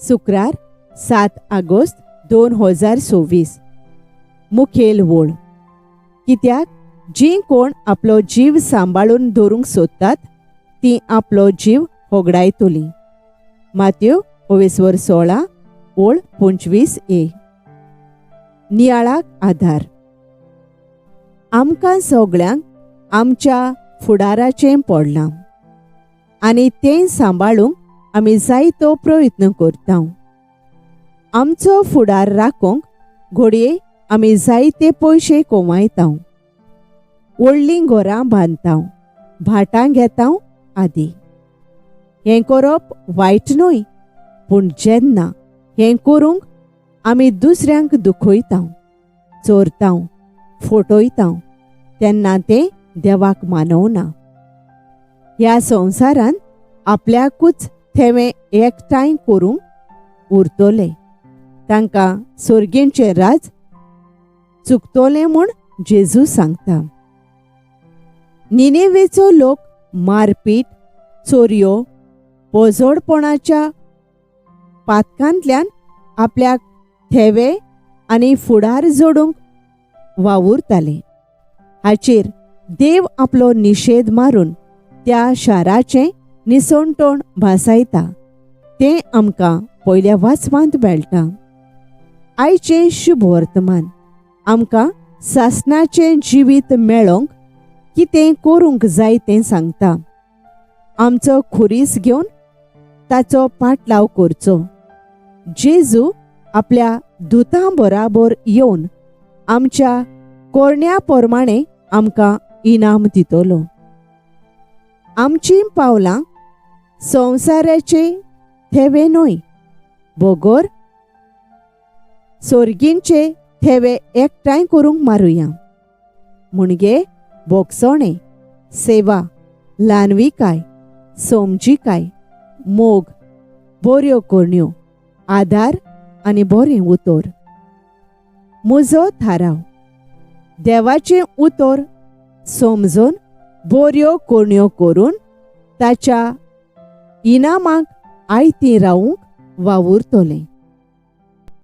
शुक्रार 7 ऑगस्ट 2024. मुखेल वोळ. कित्याक जी कोण आपलो जीव सांबाळून दवरूंक सोदतात ती आपलो जीव होगडायतली. माथ्यू 16 ओळ 25a. नियाळाक आधार. आमकां सगळ्यांक आमच्या फुडाराचें पडलां आनी तें सांबाळूंक आमी जायतो प्रयत्न करता. आमचो फुडार राखूंक घडये आमी जायते पयशे कमयता, व्हडलीं घरां बांदता, भाटां घेता आदी. हें करप वायट न्हय, पूण जेन्ना हें करूंक आमी दुसऱ्यांक दुखयता, चोरता, फटयता तेन्ना तें देवाक मानवना. ह्या संवसारांत आपल्याकूच थेवे एकठांय करूंक उरतले. तांकां सर्गेचें राज चुकतलें म्हूण जेजू सांगता. निनेवेचो लोक मारपीट, चोरयो, पोजोडपणाच्या पातकांतल्यान आपल्याक थेवे आनी फुडार जोडूंक वावुरताले. हाचेर देव आपलो निशेध मारून त्या शाराचें निसणटोण भासायता. तें आमकां पयल्या वाचपांत मेळटा. आयचें शुभ वर्तमान आमकां सासणाचें जिवीत मेळोंक कितें करूंक जाय तें सांगता. आमचो खुरीस घेवन ताचो पाटलाव करचो. जेजू आपल्या दुतां बराबर येवन आमच्या कोरण्या प्रमाणे आमकां इनाम दितलो. आमचीं पावलां संवसाराचे थेवे न्हय, बोगोर सर्गींचे थेवे एकठांय करूंक मारुया. म्हणजे बोगसोणें, सेवा, ल्हानविकाय, समजिकाय, मोग, बऱ्यो कोरण्यो, आदार आनी बरें उतर. म्हजो थाराव. देवाचें उतर समजून बऱ्यो कोरण्यो करून ताच्या इनामाक आयतीं रावूंक वावुरतलें.